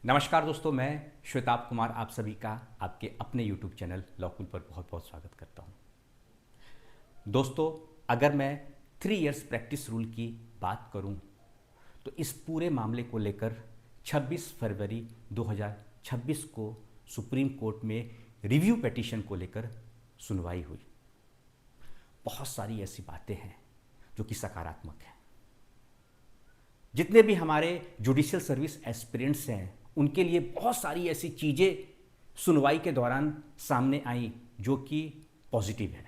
नमस्कार दोस्तों, मैं श्वेताब कुमार आप सभी का आपके अपने YouTube चैनल लॉकुल पर बहुत बहुत स्वागत करता हूं। दोस्तों, अगर मैं 3 इयर्स प्रैक्टिस रूल की बात करूं तो इस पूरे मामले को लेकर 26 फरवरी 2026 को सुप्रीम कोर्ट में रिव्यू पिटीशन को लेकर सुनवाई हुई। बहुत सारी ऐसी बातें हैं जो कि सकारात्मक हैं। जितने भी हमारे जुडिशियल सर्विस एस्पिरेंट्स हैं उनके लिए बहुत सारी ऐसी चीज़ें सुनवाई के दौरान सामने आई जो कि पॉजिटिव है,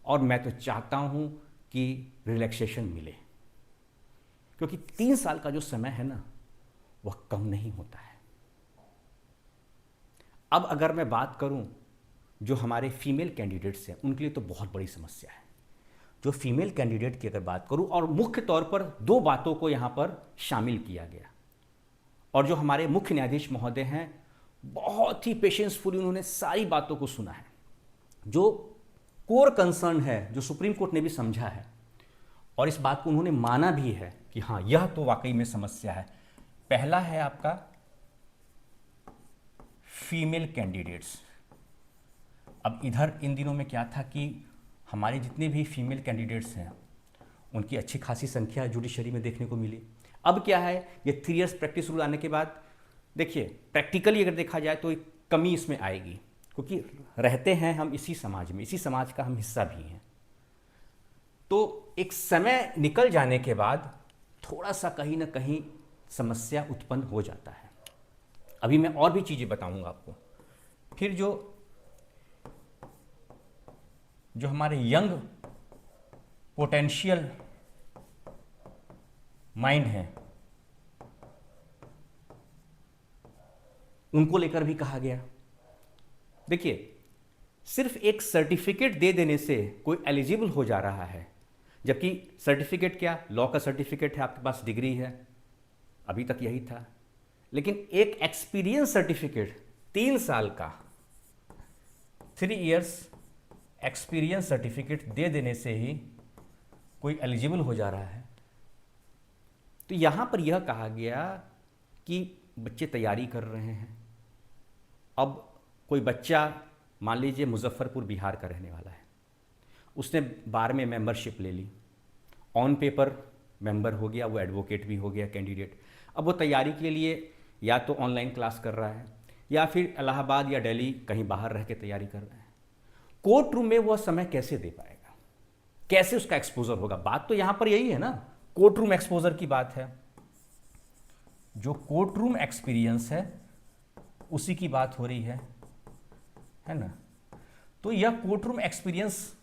और मैं तो चाहता हूं कि रिलैक्सेशन मिले, क्योंकि 3 साल का जो समय है ना वह कम नहीं होता है। अब अगर मैं बात करूं जो हमारे फीमेल कैंडिडेट्स हैं उनके लिए तो बहुत बड़ी समस्या है। जो फीमेल कैंडिडेट की अगर बात करूं, और मुख्य तौर पर दो बातों को यहां पर शामिल किया गया, और जो हमारे मुख्य न्यायाधीश महोदय हैं बहुत ही पेशेंसफुली उन्होंने सारी बातों को सुना है। जो कोर कंसर्न है, जो सुप्रीम कोर्ट ने भी समझा है, और इस बात को उन्होंने माना भी है कि हाँ, यह तो वाकई में समस्या है। पहला है आपका फीमेल कैंडिडेट्स। अब इधर इन दिनों में क्या था कि हमारे जितने भी फीमेल कैंडिडेट्स हैं उनकी अच्छी खासी संख्या जुडिशरी में देखने को मिली। अब क्या है, ये 3 इयर्स प्रैक्टिस रूल आने के बाद देखिए प्रैक्टिकली अगर देखा जाए तो एक कमी इसमें आएगी, क्योंकि रहते हैं हम इसी समाज में, इसी समाज का हम हिस्सा भी हैं। तो एक समय निकल जाने के बाद थोड़ा सा कहीं ना कहीं समस्या उत्पन्न हो जाता है। अभी मैं और भी चीज़ें बताऊंगा आपको। फिर जो हमारे यंग पोटेंशियल माइंड है उनको लेकर भी कहा गया। देखिए, सिर्फ एक सर्टिफिकेट दे देने से कोई एलिजिबल हो जा रहा है, जबकि सर्टिफिकेट क्या, लॉ का सर्टिफिकेट है, आपके पास डिग्री है, अभी तक यही था। लेकिन एक एक्सपीरियंस सर्टिफिकेट 3 साल का 3 इयर्स एक्सपीरियंस सर्टिफिकेट दे देने से ही कोई एलिजिबल हो जा रहा है। तो यहां पर यह कहा गया कि बच्चे तैयारी कर रहे हैं। अब कोई बच्चा मान लीजिए मुजफ्फरपुर बिहार का रहने वाला है, उसने बार में मेंबरशिप ले ली, ऑन पेपर मेंबर हो गया, वो एडवोकेट भी हो गया कैंडिडेट। अब वो तैयारी के लिए या तो ऑनलाइन क्लास कर रहा है या फिर इलाहाबाद या दिल्ली कहीं बाहर रह के तैयारी कर रहा है। कोर्ट रूम में वह समय कैसे दे पाएगा, कैसे उसका एक्सपोजर होगा? बात तो यहां पर यही है ना, कोर्ट रूम एक्सपोजर की बात है। जो कोर्ट रूम एक्सपीरियंस है उसी की बात हो रही है ना। तो यह कोर्ट रूम एक्सपीरियंस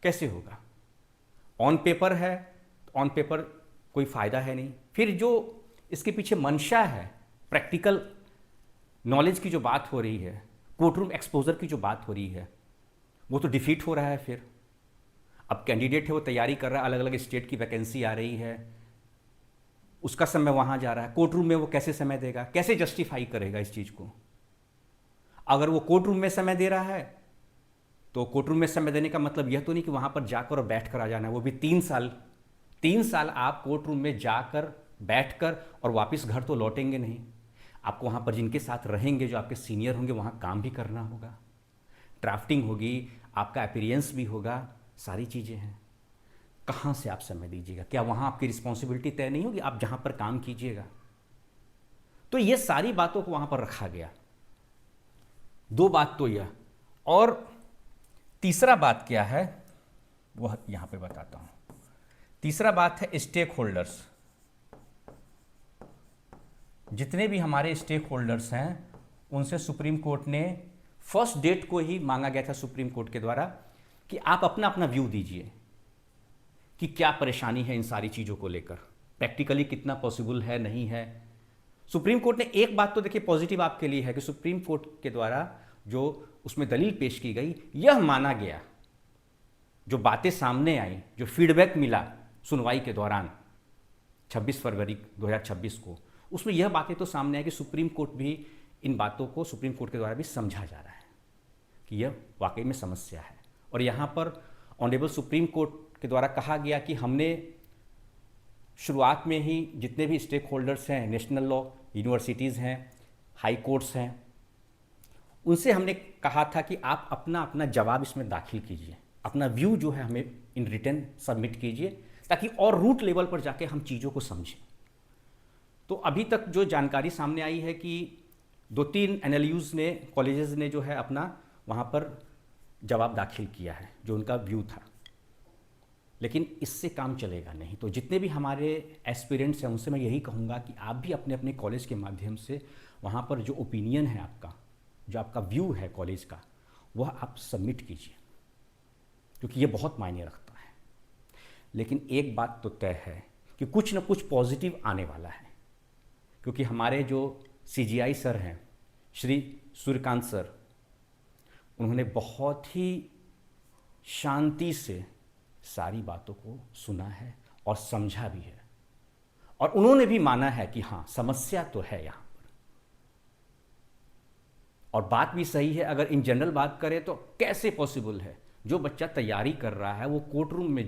कैसे होगा? ऑन पेपर है, ऑन पेपर कोई फायदा है नहीं। फिर जो इसके पीछे मंशा है, प्रैक्टिकल नॉलेज की जो बात हो रही है, कोर्ट रूम एक्सपोजर की जो बात हो रही है, वो तो डिफीट हो रहा है। फिर अब कैंडिडेट है, वो तैयारी कर रहा है, अलग अलग स्टेट की वैकेंसी आ रही है, उसका समय वहां जा रहा है, कोर्ट रूम में वो कैसे समय देगा, कैसे जस्टिफाई करेगा इस चीज को? अगर वो कोर्ट रूम में समय दे रहा है तो कोर्ट रूम में समय देने का मतलब यह तो नहीं कि वहां पर जाकर और बैठकर आ जाना है। वो भी 3 साल, 3 साल आप कोर्ट रूम में जाकर बैठकर और वापस घर तो लौटेंगे नहीं। आपको वहां पर जिनके साथ रहेंगे, जो आपके सीनियर होंगे, वहां काम भी करना होगा, ड्राफ्टिंग होगी, आपका अपीयरेंस भी होगा, सारी चीजें हैं। कहां से आप समय दीजिएगा? क्या वहां आपकी रिस्पॉन्सिबिलिटी तय नहीं होगी, आप जहां पर काम कीजिएगा? तो ये सारी बातों को वहां पर रखा गया। दो बात तो यह, और तीसरा बात क्या है वह यहां पे बताता हूं। तीसरा बात है स्टेक होल्डर्स। जितने भी हमारे स्टेक होल्डर्स हैं उनसे सुप्रीम कोर्ट ने फर्स्ट डेट को ही मांगा गया था सुप्रीम कोर्ट के द्वारा कि आप अपना अपना व्यू दीजिए कि क्या परेशानी है इन सारी चीज़ों को लेकर, प्रैक्टिकली कितना पॉसिबल है, नहीं है। सुप्रीम कोर्ट ने एक बात तो देखिए पॉजिटिव आपके लिए है कि सुप्रीम कोर्ट के द्वारा जो उसमें दलील पेश की गई, यह माना गया, जो बातें सामने आई, जो फीडबैक मिला सुनवाई के दौरान 26 फरवरी 2026 को, उसमें यह बातें तो सामने आई कि सुप्रीम कोर्ट भी इन बातों को सुप्रीम कोर्ट के द्वारा भी समझा जा रहा है कि यह वाकई में समस्या है। और यहाँ पर ऑनरेबल सुप्रीम कोर्ट के द्वारा कहा गया कि हमने शुरुआत में ही जितने भी स्टेक होल्डर्स हैं, नेशनल लॉ यूनिवर्सिटीज़ हैं, हाई कोर्ट्स हैं, उनसे हमने कहा था कि आप अपना अपना जवाब इसमें दाखिल कीजिए, अपना व्यू जो है हमें इन रिटर्न सबमिट कीजिए, ताकि और रूट लेवल पर जाके हम चीज़ों को समझें। तो अभी तक जो जानकारी सामने आई है कि 2-3 एनएलयूज़ ने, कॉलेजेस ने जो है अपना वहाँ पर जवाब दाखिल किया है, जो उनका व्यू था। लेकिन इससे काम चलेगा नहीं। तो जितने भी हमारे एस्पिरेंट्स हैं उनसे मैं यही कहूँगा कि आप भी अपने अपने कॉलेज के माध्यम से वहाँ पर जो ओपिनियन है आपका, जो आपका व्यू है कॉलेज का, वह आप सबमिट कीजिए, क्योंकि ये बहुत मायने रखता है। लेकिन एक बात तो तय है कि कुछ ना कुछ पॉजिटिव आने वाला है, क्योंकि हमारे जो CGI सर हैं, श्री सूर्यकांत सर, उन्होंने बहुत ही शांति से सारी बातों को सुना है और समझा भी है, और उन्होंने भी माना है कि हाँ, समस्या तो है यहाँ पर। और बात भी सही है। अगर इन जनरल बात करें तो कैसे पॉसिबल है, जो बच्चा तैयारी कर रहा है वो कोर्ट रूम में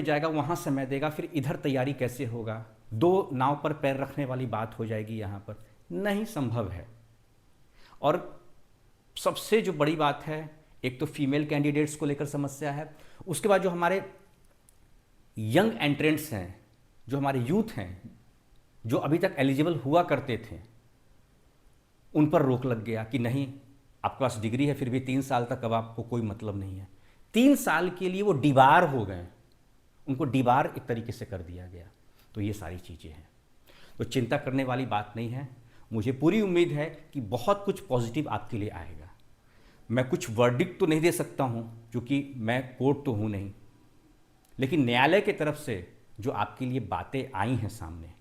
जाएगा, वहाँ समय देगा, फिर इधर तैयारी कैसे होगा? दो नाव पर पैर रखने वाली बात हो जाएगी यहाँ पर, नहीं संभव है। और सबसे जो बड़ी बात है, एक तो फीमेल कैंडिडेट्स को लेकर समस्या है, उसके बाद जो हमारे यंग एंट्रेंट्स हैं, जो हमारे यूथ हैं, जो अभी तक एलिजिबल हुआ करते थे, उन पर रोक लग गया कि नहीं, आपके पास डिग्री है फिर भी 3 साल तक अब आपको कोई मतलब नहीं है। 3 साल के लिए वो डिबार हो गए, उनको डिबार एक तरीके से कर दिया गया। तो ये सारी चीज़ें हैं, तो चिंता करने वाली बात नहीं है। मुझे पूरी उम्मीद है कि बहुत कुछ पॉजिटिव आपके लिए आएगा। मैं कुछ वर्डिक्ट तो नहीं दे सकता हूँ, क्योंकि मैं कोर्ट तो हूँ नहीं, लेकिन न्यायालय की तरफ से जो आपके लिए बातें आई हैं सामने,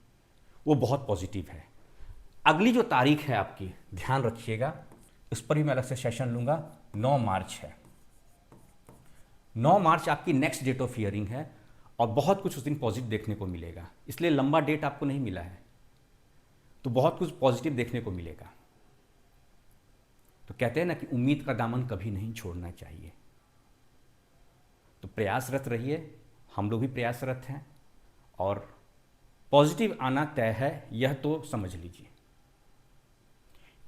वो बहुत पॉजिटिव है। अगली जो तारीख है आपकी, ध्यान रखिएगा, इस पर भी मैं अलग से सेशन लूँगा। 9 मार्च है, 9 मार्च आपकी नेक्स्ट डेट ऑफ हियरिंग है, और बहुत कुछ उस दिन पॉजिटिव देखने को मिलेगा। इसलिए लंबा डेट आपको नहीं मिला है, तो बहुत कुछ पॉजिटिव देखने को मिलेगा। तो कहते हैं ना कि उम्मीद का दामन कभी नहीं छोड़ना चाहिए। तो प्रयासरत रहिए, हम लोग भी प्रयासरत हैं, और पॉजिटिव आना तय है, यह तो समझ लीजिए।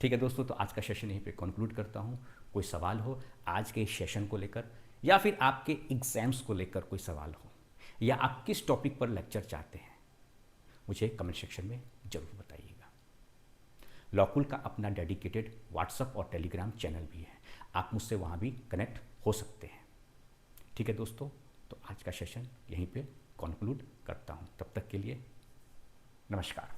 ठीक है दोस्तों, तो आज का सेशन यहीं पे कंक्लूड करता हूँ। कोई सवाल हो आज के इस सेशन को लेकर, या फिर आपके एग्जाम्स को लेकर कोई सवाल हो, या आप किस टॉपिक पर लेक्चर चाहते हैं, मुझे कमेंट सेक्शन में ज़रूर बताइएगा। लॉकुल का अपना डेडिकेटेड व्हाट्सएप और टेलीग्राम चैनल भी है, आप मुझसे वहाँ भी कनेक्ट हो सकते हैं। ठीक है दोस्तों, तो आज का सेशन यहीं पे कंक्लूड करता हूँ। तब तक के लिए नमस्कार।